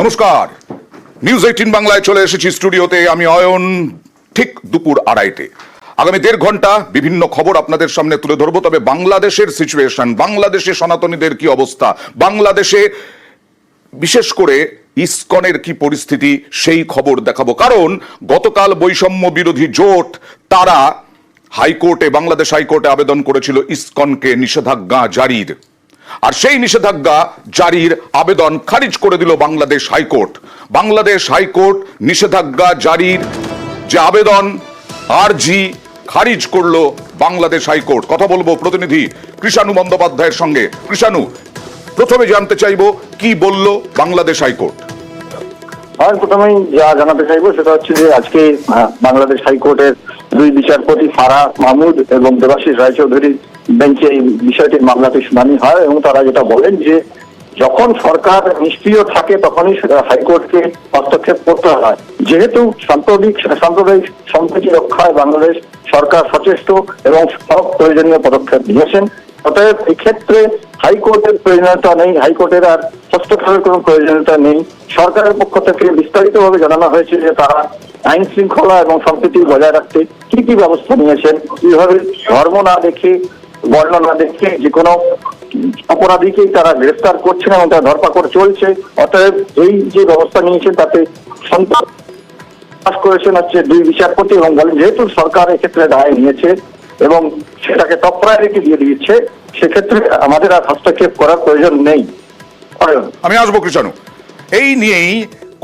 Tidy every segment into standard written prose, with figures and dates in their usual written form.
নমস্কার, নিউজ 18 বাংলায় চলে এসেছি স্টুডিওতে। আমি অয়ন। ঠিক দুপুর 2:30 আগামী 1.5 ঘন্টা বিভিন্ন খবর আপনাদের সামনে তুলে ধরবো। তবে বাংলাদেশের সিচুয়েশন, বাংলাদেশে সনাতনীদের কি অবস্থা, বাংলাদেশে বিশেষ করে ইসকনের কি পরিস্থিতি, সেই খবর দেখাবো। কারণ গতকাল বৈষম্য বিরোধী জোট তারা হাইকোর্টে, বাংলাদেশ হাইকোর্টে আবেদন করেছিল ইসকনকে নিষেধাজ্ঞা জারির। আর সেই নিষেধাজ্ঞা জারির আবেদন খারিজ করে দিল বাংলাদেশ হাইকোর্ট। বাংলাদেশ হাইকোর্ট নিষেধাজ্ঞা জারির যে আবেদন আরজি খারিজ করলো বাংলাদেশ হাইকোর্ট। কথা বলবো প্রতিনিধি কৃষাণু বন্দ্যোপাধ্যায়ের সঙ্গে। কৃষাণু, প্রথমে জানতে চাইবো কি বলল বাংলাদেশ হাইকোর্ট। আমি প্রথমেই যা জানাতে চাইবো সেটা হচ্ছে যে আজকে বাংলাদেশ হাইকোর্টের দুই বিচারপতি ফারাহ মাহমুদ এবং দেবাশিস রায়চৌধুরী বেঞ্চে এই বিষয়টির মামলাটি শুনানি হয় এবং তারা যেটা বলেন যে যখন সরকার নিষ্ক্রিয় থাকে তখনই হাইকোর্টকে হস্তক্ষেপ করতে হয়। যেহেতু সাম্প্রদায়িক সম্প্রীতি রক্ষায় বাংলাদেশ সরকার সচেষ্ট এবং সব প্রয়োজনীয় পদক্ষেপ নিয়েছেন, অতএব এক্ষেত্রে হাইকোর্টের প্রয়োজনীয়তা নেই, হাইকোর্টের আর হস্তক্ষেপের কোনো প্রয়োজনীয়তা নেই। সরকারের পক্ষ থেকে বিস্তারিতভাবে জানানো হয়েছে যে তারা আইন শৃঙ্খলা এবং সম্প্রীতি বজায় রাখতে কি কি ব্যবস্থা নিয়েছেন, কিভাবে ধর্ম না দেখে, বর্ণ না দেখে যে কোনো অপরাধীকেই তারা গ্রেফতার করছেন এবং তার ধরপাকড় চলছে। অতএব এই যে ব্যবস্থা নিয়েছেন তাতে সন্তোষ করেছেন হচ্ছে দুই বিচারপতি এবং বলেন যেহেতু সরকার এক্ষেত্রে রায় নিয়েছে এবং সেটাকে টপ প্রায়োরিটি দিয়ে দিচ্ছে, সেক্ষেত্রে আমাদের আর হস্তক্ষেপ করার প্রয়োজন নেই। আমি আসবো কৃষাণু। এই নিয়েই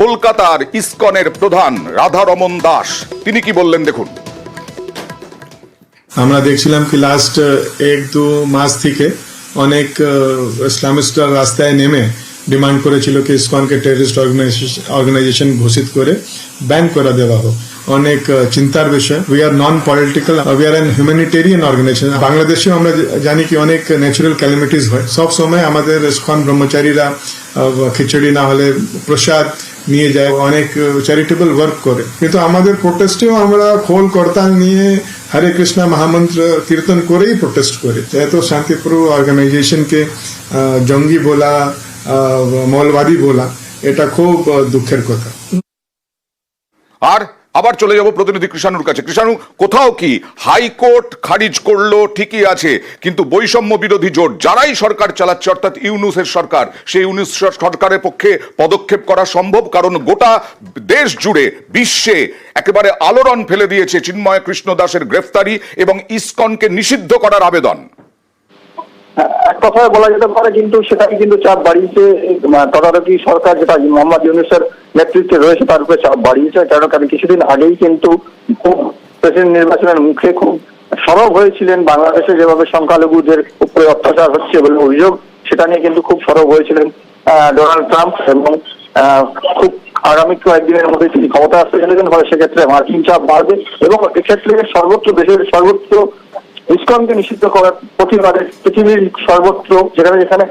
কলকাতার ইসকনের প্রধান রাধারমন দাস তিনি কি বললেন দেখুন। আমরা দেখছিলাম কি লাস্ট 1-2 মাস থেকে অনেক ইসলামিস্টরা রাস্তায় নেমে ডিমান্ড করেছিল কি ইসকনকে টেররিস্ট অর্গানাইজেশন ঘোষিত করে ব্যান করে দেওয়া হোক। অনেক চিন্তার বিষয়। We are non political, we are an humanitarian organization. বাংলাদেশেও আমরা জানি কি অনেক ন্যাচারাল ক্যালামিটিস হয়, সব সময় আমাদের ইসকন ব্রহ্মচারীরা খিচুড়ি না হলে প্রসাদ নিয়ে যায়, অনেক চ্যারিটেবল ওয়ার্ক করে। কিন্তু আমাদের প্রোটেস্টেও আমরা খোল করতাল নিয়ে হরে কৃষ্ণ মহামন্ত্র কীর্তন করেই প্রোটেস্ট করি। এত শান্তিপ্রিয় অর্গানাইজেশনকে জঙ্গি বলা, মৌলবাদী বলা, এটা খুব দুঃখের কথা। আর আবার চলে যাব প্রতিনিধি কৃষাণুর কাছে। কৃষাণু, কোথাও কি হাইকোর্ট খারিজ করলো ঠিকই আছে, কিন্তু বৈষম্য বিরোধী জোট যারাই সরকার চালাচ্ছে অর্থাৎ ইউনূসের সরকার, সেই ইউনূস সরকারের পক্ষে পদক্ষেপ করা সম্ভব? কারণ গোটা দেশ জুড়ে বিশ্বে একেবারে আলোড়ন ফেলে দিয়েছে চিন্ময় কৃষ্ণ দাসের গ্রেফতারি এবং ইসকনকে নিষিদ্ধ করার আবেদন। এক কথায় বলা যেতে পারে, কিন্তু সেটাকে কিন্তু চাপ বাড়িয়েছে তদারকি সরকার যেটা মোহাম্মদ ইউনূসের নেতৃত্বে রয়েছে তার উপরে চাপ বাড়িয়েছে। কারণ কিছুদিন আগেই কিন্তু খুব প্রেসিডেন্ট নির্বাচনের মুখে খুব সরব হয়েছিলেন বাংলাদেশে যেভাবে সংখ্যালঘুদের উপরে অত্যাচার হচ্ছে বলে অভিযোগ, সেটা নিয়ে কিন্তু খুব সরব হয়েছিলেন ডোনাল্ড ট্রাম্প এবং খুব আগামী কয়েকদিনের মধ্যে তিনি ক্ষমতা আসতে চলেছেন। ফলে সেক্ষেত্রে মার্কিন চাপ বাড়বে এবং এক্ষেত্রে সর্বোচ্চ দেশের সর্বোচ্চ ইসকনকে নিষিদ্ধ করার প্রতিবাদে পৃথিবীর সর্বত্র যেখানে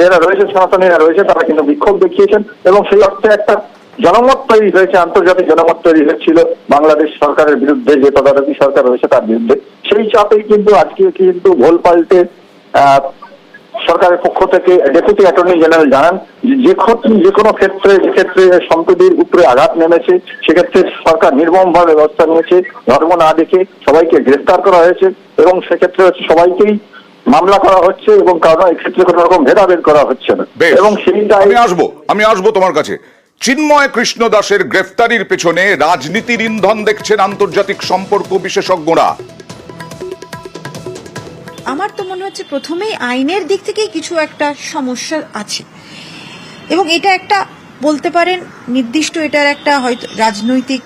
এরা রয়েছে, সনাতনীরা রয়েছে, তারা কিন্তু বিক্ষোভ দেখিয়েছেন এবং সেই অর্থে একটা জনমত তৈরি হয়েছে, আন্তর্জাতিক জনমত তৈরি হয়েছিল বাংলাদেশ সরকারের বিরুদ্ধে, যে তদারকি সরকার রয়েছে তার বিরুদ্ধে। সেই চাপেই কিন্তু আজকে কিন্তু ভোল পাল্টে সরকারের পক্ষ থেকে ডেপুটি অ্যাটর্নি জেনারেল জানান যে কোনো ক্ষেত্রে যেক্ষেত্রে সম্প্রীতির উপরে আঘাত নেমেছে সেক্ষেত্রে সরকার নির্মমভাবে ব্যবস্থা নিয়েছে, ধর্ম না দেখে সবাইকে গ্রেফতার করা হয়েছে এবং সেক্ষেত্রে হচ্ছে সবাইকেই মামলা করা হচ্ছে এবং কারণ এক্ষেত্রে কোনো রকম ভেদাভেদ করা হচ্ছে না। এবং সেইটাই আমি আসবো তোমার কাছে। চিন্ময় কৃষ্ণ দাসের গ্রেফতারির পেছনে রাজনীতির ইন্ধন দেখছেন আন্তর্জাতিক সম্পর্ক বিশেষজ্ঞরা। আমার তো মনে হচ্ছে প্রথমেই আইনের দিক থেকেই কিছু একটা সমস্যা আছে এবং এটা একটা বলতে পারেন নির্দিষ্ট এটার একটা হয়তো রাজনৈতিক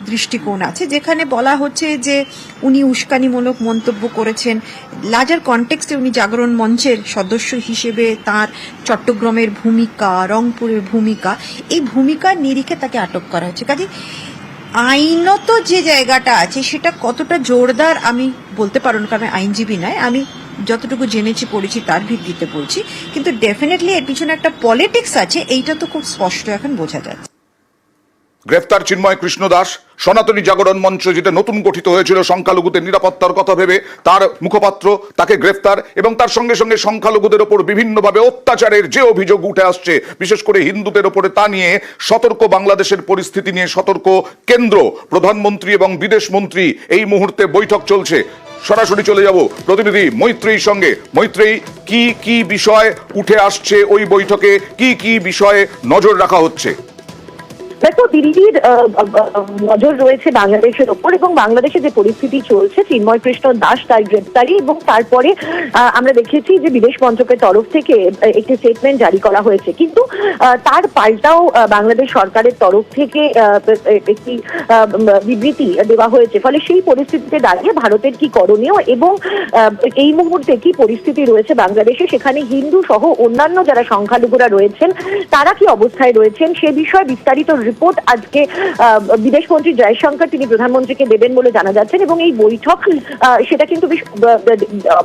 দৃষ্টিকোণ আছে, যেখানে বলা হচ্ছে যে উনি উস্কানিমূলক মন্তব্য করেছেন। লার্জার কনটেক্সটে উনি জাগরণ মঞ্চের সদস্য হিসেবে তার চট্টগ্রামের ভূমিকা, রংপুরের ভূমিকা, এই ভূমিকার নিরিখে তাকে আটক করা হচ্ছে। কাজে আইনত যে জায়গাটা আছে সেটা কতটা জোরদার আমি বলতে পারব না, কারণ আইনজীবী নয়, আমি যতটুকু জেনেছি পড়েছি তার ভিত্তিতে বলছি, কিন্তু ডেফিনেটলি এর পিছনে একটা পলিটিক্স আছে, এইটা তো খুব স্পষ্ট এখন বোঝা যাচ্ছে। গ্রেফতার চিন্ময় কৃষ্ণ দাস। সনাতনী জাগরণ মঞ্চ যেটা নতুন গঠিত হয়েছিল সংখ্যালঘুদের নিরাপত্তার কথা ভেবে, তার মুখপাত্র তাকে গ্রেফতার, এবং তার সঙ্গে সঙ্গে সংখ্যালঘুদের ওপর বিভিন্নভাবে অত্যাচারের যে অভিযোগ উঠে আসছে, বিশেষ করে হিন্দুদের ওপরে, তা নিয়ে সতর্ক, বাংলাদেশের পরিস্থিতি নিয়ে সতর্ক কেন্দ্র। প্রধানমন্ত্রী এবং বিদেশ মন্ত্রী এই মুহূর্তে বৈঠক চলছে। সরাসরি চলে যাব প্রতিনিধি মৈত্রীর সঙ্গে। মৈত্রী, কি কি বিষয় উঠে আসছে ওই বৈঠকে, কি কি বিষয়ে নজর রাখা হচ্ছে? দেখো, দিল্লির নজর রয়েছে বাংলাদেশের ওপর, এবং বাংলাদেশে যে পরিস্থিতি চলছে, চিন্ময় কৃষ্ণ দাস তার গ্রেপ্তারি, এবং তারপরে আমরা দেখেছি যে বিদেশ মন্ত্রকের তরফ থেকে একটি স্টেটমেন্ট জারি করা হয়েছে, কিন্তু তার পাল্টাও বাংলাদেশ সরকারের তরফ থেকে একটি বিবৃতি দেওয়া হয়েছে। ফলে সেই পরিস্থিতিতে দাঁড়িয়ে ভারতের কি করণীয় এবং এই মুহূর্তে কি পরিস্থিতি রয়েছে বাংলাদেশে, সেখানে হিন্দু সহ অন্যান্য যারা সংখ্যালঘুরা রয়েছেন তারা কি অবস্থায় রয়েছেন, সে বিষয়ে বিস্তারিত রিপোর্ট আজকে বিদেশমন্ত্রী জয়শঙ্কর তিনি প্রধানমন্ত্রীকে দেবেন বলে জানা যাচ্ছেন। এবং এই বৈঠক সেটা কিন্তু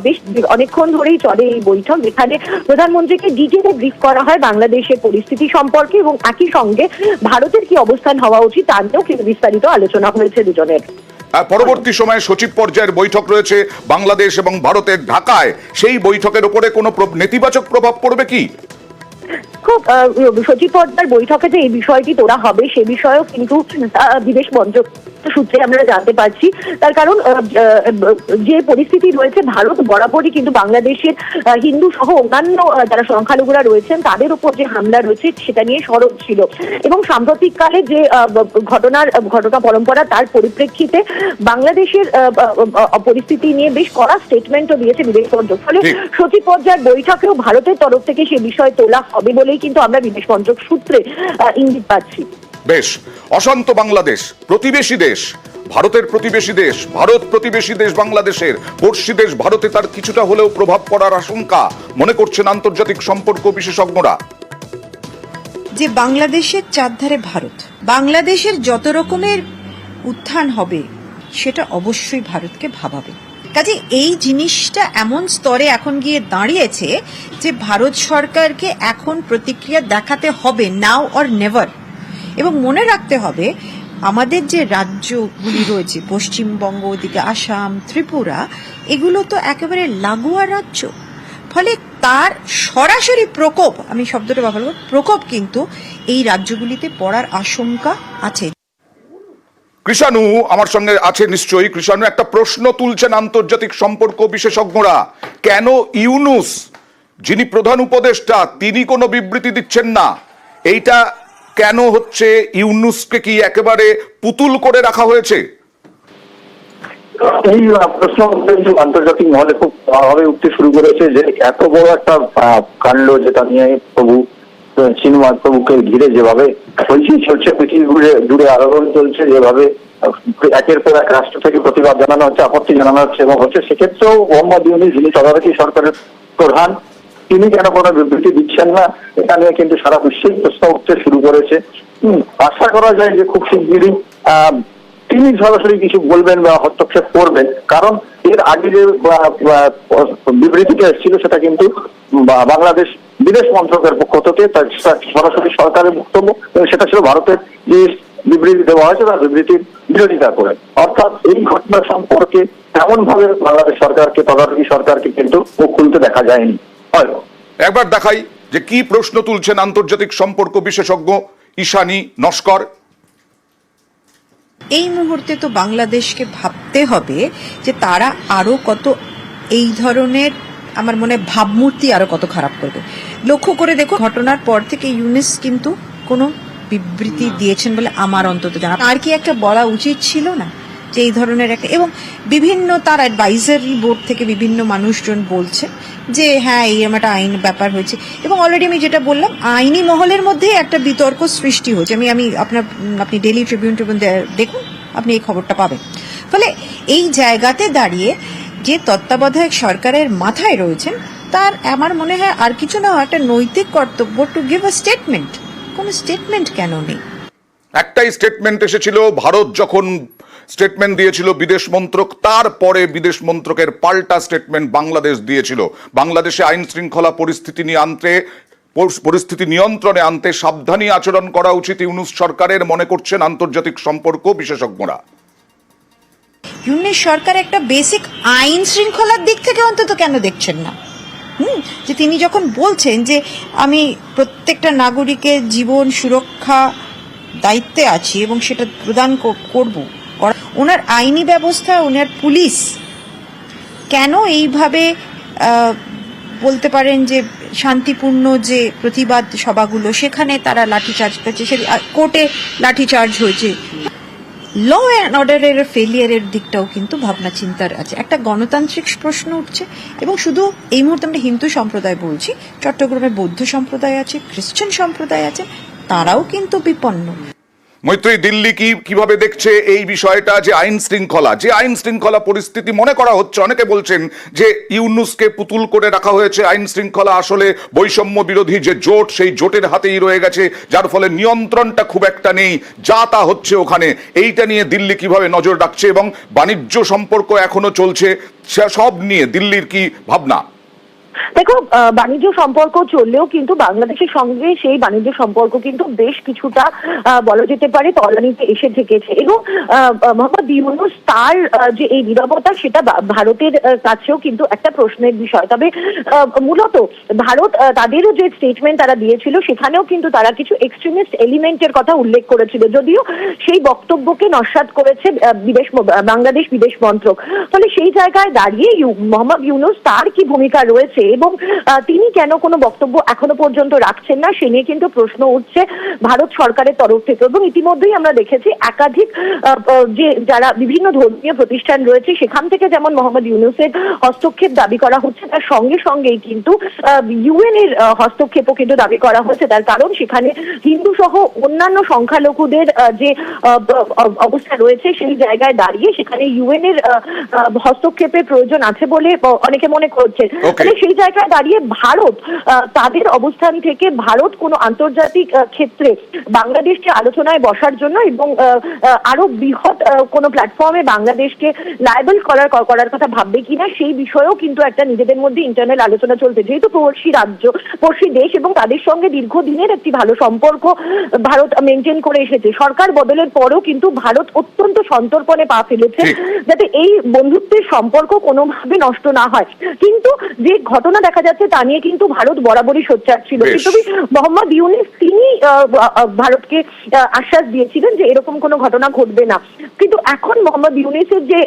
বেশ অনেকক্ষণ ধরেই চলে এই বৈঠক, যেখানে প্রধানমন্ত্রীকে ডিটেইলে ব্রিফ করা হয় বাংলাদেশের পরিস্থিতি সম্পর্কে, এবং একই সঙ্গে ভারতের কি অবস্থান হওয়া উচিত তা নিয়েও কিন্তু বিস্তারিত আলোচনা হয়েছে দুজনের। পরবর্তী সময়ে সচিব পর্যায়ের বৈঠক রয়েছে বাংলাদেশ এবং ভারতের ঢাকায়। সেই বৈঠকের উপরে কোনো নেতিবাচক প্রভাব পড়বে কি? খুব সচিব পর্যায়ের বৈঠকে যে এই বিষয়টি তোলা হবে সে বিষয়েও কিন্তু বিদেশ মন্ত্রক সূত্রে আমরা জানতে পারছি। তার কারণ যে পরিস্থিতি রয়েছে, ভারত বরাবরই কিন্তু বাংলাদেশের হিন্দু সহ অন্যান্য যারা সংখ্যালঘুরা রয়েছেন তাদের উপর যে হামলা রয়েছে সেটা নিয়ে সরব ছিল, এবং সাম্প্রতিককালে যে ঘটনা পরম্পরা তার পরিপ্রেক্ষিতে বাংলাদেশের পরিস্থিতি নিয়ে বেশ কড়া স্টেটমেন্টও দিয়েছে বিদেশ মন্ত্রক। ফলে সচিব পর্যায়ের বৈঠকেও ভারতের তরফ থেকে সে বিষয় তোলা হবে বলেই কিন্তু আমরা বিদেশ মন্ত্রক সূত্রে ইঙ্গিত পাচ্ছি। বেশ, অশান্ত বাংলাদেশ, প্রতিবেশী দেশ, ভারতের প্রতিবেশী দেশ, ভারত প্রতিবেশী দেশ বাংলাদেশের, পড়শি দেশ ভারতে তার কিছুটা হলেও প্রভাব পড়ার আশঙ্কা মনে করছেন আন্তর্জাতিক সম্পর্ক বিশেষজ্ঞরা। যে বাংলাদেশের চারধারে ভারত, বাংলাদেশের যত রকমের উত্থান হবে সেটা অবশ্যই ভারতকে ভাবাবে। কাজে এই জিনিসটা এমন স্তরে এখন গিয়ে দাঁড়িয়েছে যে ভারত সরকারকে এখন প্রতিক্রিয়া দেখাতে হবে, নাও অর নেভার। এবং মনে রাখতে হবে আমাদের যে রাজ্যগুলি রয়েছে, পশ্চিমবঙ্গ, ওদিকে আসাম, ত্রিপুরা, এগুলো তো একেবারে লাগোয়া রাজ্য। ফলে তার সরাসরি প্রকোপ, আমি শব্দটা ব্যবহার করব, প্রকোপ কিন্তু এই রাজ্যগুলিতে পড়ার আশঙ্কা আছে। কৃষাণু আমার সঙ্গে আছে নিশ্চয়ই। কৃষাণু, একটা প্রশ্ন তুলছেন আন্তর্জাতিক সম্পর্ক বিশেষজ্ঞরা, কেন ইউনুস যিনি প্রধান উপদেষ্টা তিনি কোনো বিবৃতি দিচ্ছেন না? এইটা কেন হচ্ছে? ইউনুসকে কি একেবারে পুতুল করে রাখা হয়েছে? এই প্রশ্ন আন্তর্জাতিক মহলে খুব ভাবে উঠতে শুরু করেছে যে এত বড় একটা কাণ্ড, যেটা নিয়ে প্রভু চিন্ময় প্রভুকে ঘিরে যেভাবে হইচই চলছে, পৃথিবী জুড়ে আলোড়ন চলছে, যেভাবে একের পর এক রাষ্ট্র থেকে প্রতিবাদ জানানো হচ্ছে, আপত্তি জানানো হচ্ছে, এবং হচ্ছে সেক্ষেত্রেও মোহাম্মদ ইউনূস যিনি তদারকি সরকারের প্রধান, তিনি কেন কোনো বিবৃতি দিচ্ছেন না, এটা নিয়ে কিন্তু সারা বিশ্বেই প্রশ্ন উঠতে শুরু করেছে। আশা করা যায় যে খুব শিগগিরই তিনি সরাসরি কিছু বলবেন বা হস্তক্ষেপ করবেন, কারণ এর আগে যে বিবৃতিটা এসেছিল সেটা কিন্তু বাংলাদেশ বিদেশ মন্ত্রকের পক্ষ থেকে সরাসরি সরকারের বক্তব্য, এবং সেটা ছিল ভারতের যে বিবৃতি দেওয়া হয়েছে তার বিবৃতির বিরোধিতা করে। অর্থাৎ এই ঘটনা সম্পর্কে এমন ভাবে বাংলাদেশ সরকারকে, তদারকি সরকারকে কিন্তু মুখ খুলতে দেখা যায়নি। একবার দেখাই যে কি প্রশ্ন তুলছেন আন্তর্জাতিক সম্পর্ক বিশেষজ্ঞ ঈশানী নস্কর। এই মুহূর্তে তো বাংলাদেশকে ভাবতে হবে যে তারা আরো কত এই ধরনের, আমার মনে ভাবমূর্তি আরো কত খারাপ করবে। লক্ষ্য করে দেখো, ঘটনার পর থেকে ইউনুস কিন্তু কোনো বিবৃতি দিয়েছেন বলে আমার অন্তত জানা। আর কি একটা বলা উচিত ছিল না যে এই ধরনের একটা, এবং বিভিন্ন তার অ্যাডভাইজারি বোর্ড থেকে বিভিন্ন মানুষজন বলছে যে হ্যাঁ এই একটা আইন ব্যাপার হয়েছে, এবং অলরেডি আমি যেটা বললাম আইনি মহলের মধ্যে একটা বিতর্ক সৃষ্টি হয়েছে। আমি আপনি ডেইলি ট্রিবিউন দেখুন, আপনি এই খবরটা পাবেন। ফলে এই জায়গাতে দাঁড়িয়ে যে তত্ত্বাবধায়ক সরকারের মাথায় রয়েছেন তার আমার মনে হয় আর কিছু না, একটা নৈতিক কর্তব্য টু গিভ আ স্টেটমেন্ট। কোনো স্টেটমেন্ট কেন নেই? একটাই স্টেটমেন্ট এসেছিল, ভারত যখন স্টেটমেন্ট দিয়েছিল বিদেশ মন্ত্রক, তারপরে বিদেশ মন্ত্রকের পাল্টা স্টেটমেন্ট বাংলাদেশ দিয়েছিল। বাংলাদেশে আইন শৃঙ্খলা পরিস্থিতি নিয়ে আনতে পরিস্থিতি নিয়ন্ত্রণে আনতে সাবধানী আচরণ করা উচিত ইউনূস সরকারের, মনে করছেন আন্তর্জাতিক সম্পর্ক বিশেষজ্ঞরা। ইউনূস সরকার একটা বেসিক আইন শৃঙ্খলার দিক থেকে অন্তত কেন দেখছেন না? যে তিনি যখন বলছেন যে আমি প্রত্যেকটা নাগরিকের জীবন সুরক্ষা দায়িত্বে আছি এবং সেটা প্রদান করব, ওনার আইনি ব্যবস্থা, ওনার পুলিশ কেন এইভাবে বলতে পারেন যে শান্তিপূর্ণ যে প্রতিবাদ সভাগুলো সেখানে তারা লাঠিচার্জ করছে, সে কোর্টে লাঠিচার্জ হয়েছে। ল অ্যান্ড অর্ডারের ফেলিয়ারের দিকটাও কিন্তু ভাবনা চিন্তার আছে। একটা গণতান্ত্রিক প্রশ্ন উঠছে, এবং শুধু এই মুহূর্তে আমরা হিন্দু সম্প্রদায় বলছি, চট্টগ্রামে বৌদ্ধ সম্প্রদায় আছে, খ্রিস্টান সম্প্রদায় আছে, তারাও কিন্তু বিপন্ন। মৈত্রী, দিল্লি কিভাবে দেখছে এই বিষয়টা, যে আইন শৃঙ্খলা পরিস্থিতি মনে করা হচ্ছে, অনেকে বলছেন যে ইউনূসকে পুতুল করে রাখা হয়েছে, আইন শৃঙ্খলা আসলে বৈষম্য বিরোধী যে জোট, সেই জোটের হাতেই রয়ে গেছে, যার ফলে নিয়ন্ত্রণটা খুব একটা নেই, যা তা হচ্ছে ওখানে। এইটা নিয়ে দিল্লি কিভাবে নজর রাখছে, এবং বাণিজ্য সম্পর্ক এখনো চলছে, সব নিয়ে দিল্লির কি ভাবনা? দেখো, বাণিজ্য সম্পর্ক চললেও কিন্তু বাংলাদেশের সঙ্গে সেই বাণিজ্য সম্পর্ক কিন্তু বেশ কিছুটা বলা যেতে পারে তলানিতে এসে থেকেছে, এবং মোহাম্মদ ইউনূস তার যে এই নীরবতা, সেটা ভারতের কাছেও কিন্তু একটা প্রশ্নের বিষয়। তবে মূলত ভারত তাদেরও যে স্টেটমেন্ট তারা দিয়েছিল, সেখানেও কিন্তু তারা কিছু এক্সট্রিমিস্ট এলিমেন্টের কথা উল্লেখ করেছিল, যদিও সেই বক্তব্যকে নস্যাৎ করেছে বাংলাদেশ বিদেশ মন্ত্রক। ফলে সেই জায়গায় দাঁড়িয়ে মোহাম্মদ ইউনূস তার কি ভূমিকা রয়েছে এবং তিনি কেন কোনো বক্তব্য এখনো পর্যন্ত রাখছেন না, সে নিয়ে কিন্তু প্রশ্ন উঠছে ভারত সরকারের তরফ থেকে। এবং ইতিমধ্যেই আমরা দেখেছি একাধিক যে যারা বিভিন্ন ধর্মীয় প্রতিষ্ঠান রয়েছে, সেখান থেকে যেমন মোহাম্মদ ইউনূসের হস্তক্ষেপ দাবি করা হচ্ছে, তার সঙ্গে সঙ্গেই কিন্তু ইউএন এর হস্তক্ষেপও কিন্তু দাবি করা হচ্ছে। তার কারণ সেখানে হিন্দু সহ অন্যান্য সংখ্যালঘুদের যে অবস্থা রয়েছে, সেই জায়গায় দাঁড়িয়ে সেখানে ইউএন এর হস্তক্ষেপের প্রয়োজন আছে বলে অনেকে মনে করছেন। সেই জায়গায় দাঁড়িয়ে ভারত তাদের অবস্থান থেকে ভারত কোনো আন্তর্জাতিক ক্ষেত্রে বাংলাদেশকে আলোচনায় বসার জন্য এবং আরো বৃহৎ কোনো প্ল্যাটফর্মে বাংলাদেশকে লায়েবল করার কথা ভাববে কিনা, সেই বিষয়েও কিন্তু একটা নিজেদের মধ্যে ইন্টারনাল আলোচনা চলছে। যেহেতু পড়শি দেশ এবং তাদের সঙ্গে দীর্ঘদিনের একটি ভালো সম্পর্ক ভারত মেনটেন করে এসেছে, সরকার বদলের পরও কিন্তু ভারত অত্যন্ত সন্তর্পণে পা ফেলেছে যাতে এই বন্ধুত্বের সম্পর্ক কোনোভাবে নষ্ট না হয়। কিন্তু যে ঘটনা দেখা যাচ্ছে তা নিয়ে কিন্তু ভারত বরাবরই সোচ্চার ছিল। কিন্তু মোহাম্মদ ইউনূস তিনি ভারতকে আশ্বাস দিয়েছিলেন যে এরকম কোনো ঘটনা ঘটবে না। কিন্তু এখন মোহাম্মদ ইউনূসের যে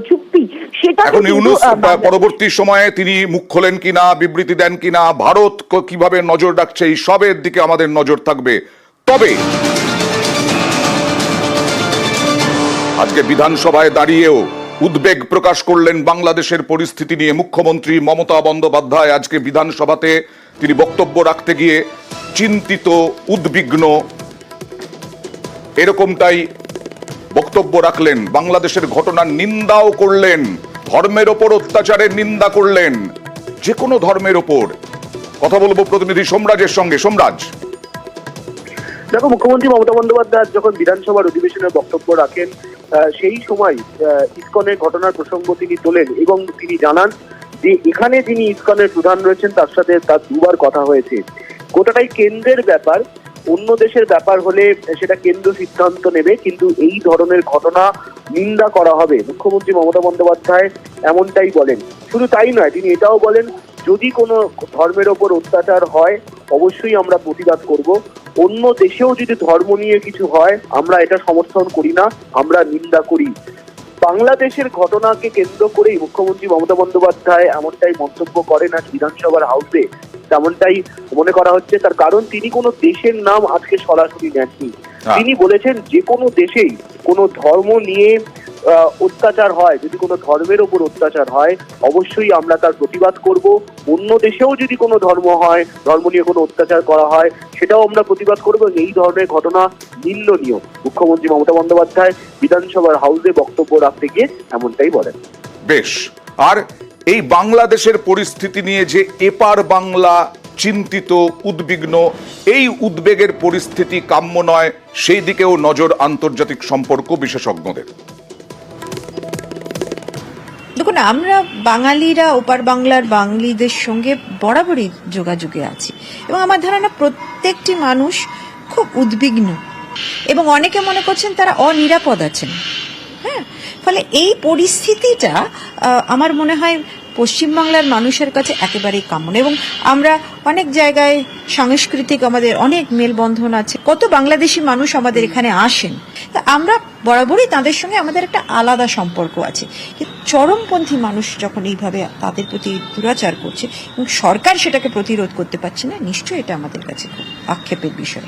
চুক্তি, সেটা এখন ইউনূস পরবর্তী সময়ে তিনি মুখ খোলেন কিনা, বিবৃতি দেন কিনা, ভারত কিভাবে নজর রাখছে, এই সবের দিকে আমাদের নজর থাকবে। তবে আজকে বিধানসভায় দাঁড়িয়েও উদ্বেগ প্রকাশ করলেন বাংলাদেশের পরিস্থিতি নিয়ে মুখ্যমন্ত্রী মমতা বন্দ্যোপাধ্যায়। আজকে বিধানসভাতে তিনি বক্তব্য রাখতে গিয়ে চিন্তিত, উদ্বিগ্ন, এরকমটাই বক্তব্য রাখলেন। বাংলাদেশের ঘটনার নিন্দাও করলেন, ধর্মের ওপর অত্যাচারের নিন্দা করলেন, যে কোনো ধর্মের ওপর। কথা বলবো প্রতিনিধি সোমরাজের সঙ্গে। সোমরাজ, দেখো, মুখ্যমন্ত্রী মমতা বন্দ্যোপাধ্যায় যখন বিধানসভার অধিবেশনে বক্তব্য রাখেন, সেই সময় ইসকনের ঘটনার প্রসঙ্গ তিনি তোলেন এবং তিনি জানান যে এখানে যিনি ইসকনের প্রধান রয়েছেন তার সাথে তার দুবার কথা হয়েছে। গোটাটাই কেন্দ্রের ব্যাপার, অন্য দেশের ব্যাপার হলে সেটা কেন্দ্র সিদ্ধান্ত নেবে, কিন্তু এই ধরনের ঘটনা নিন্দা করা হবে। মুখ্যমন্ত্রী মমতা বন্দ্যোপাধ্যায় এমনটাই বলেন। শুধু তাই নয়, তিনি এটাও বলেন যদি কোনো ধর্মের ওপর অত্যাচার হয় অবশ্যই আমরা প্রতিবাদ করব। অন্য দেশেও যদি ধর্ম নিয়ে কিছু হয় আমরা এটা সমর্থন করি না, আমরা নিন্দা করি। বাংলাদেশের ঘটনাকে কেন্দ্র করেই মুখ্যমন্ত্রী মমতা বন্দ্যোপাধ্যায় এমনটাই মন্তব্য করেন আজ বিধানসভার হাউসে, তেমনটাই মনে করা হচ্ছে। তার কারণ তিনি কোনো দেশের নাম আজকে সরাসরি নেননি। তিনি বলেছেন যে কোনো দেশেই কোনো ধর্ম নিয়ে অত্যাচার হয়, যদি কোনো ধর্মের ওপর অত্যাচার হয় অবশ্যই আমরা তার প্রতিবাদ করব। অন্য দেশেও যদি কোনো ধর্ম হয়, ধর্ম নিয়ে কোনো অত্যাচার করা হয়, সেটাও আমরা প্রতিবাদ করব। এই ধরনের ঘটনা নিন্দনীয়। মুখ্যমন্ত্রী মমতা বন্দ্যোপাধ্যায় বিধানসভার হাউসে বক্তব্য রাখতে গিয়ে এমনটাই বলেন। বেশ। আর এই বাংলাদেশের পরিস্থিতি নিয়ে যে এপার বাংলা চিন্তিত, উদ্বিগ্ন, এই উদ্বেগের পরিস্থিতি কাম্য নয়, সেই দিকেও নজর আন্তর্জাতিক সম্পর্ক বিশেষজ্ঞদের। দেখুন, দেখুন, আমরা বাঙালিরা ওপার বাংলার বাঙালিদের সঙ্গে বরাবরই যোগাযোগে আছি এবং আমার ধারণা প্রত্যেকটি মানুষ খুব উদ্বিগ্ন এবং অনেকে মনে করছেন তারা অনিরাপদ আছেন। হ্যাঁ, ফলে এই পরিস্থিতিটা আমার মনে হয় পশ্চিমবাংলার মানুষের কাছে একেবারেই কাম্য না। এবং আমরা অনেক জায়গায় সাংস্কৃতিক আমাদের অনেক মেলবন্ধন আছে, কত বাংলাদেশি মানুষ আমাদের এখানে আসেন, তা আমরা বরাবরই তাদের সঙ্গে আমাদের একটা আলাদা সম্পর্ক আছে। কিন্তু চরমপন্থী মানুষ যখন এইভাবে তাদের প্রতি দুরাচার করছে এবং সরকার সেটাকে প্রতিরোধ করতে পারছে না, নিশ্চয়ই এটা আমাদের কাছে খুব আক্ষেপের বিষয়।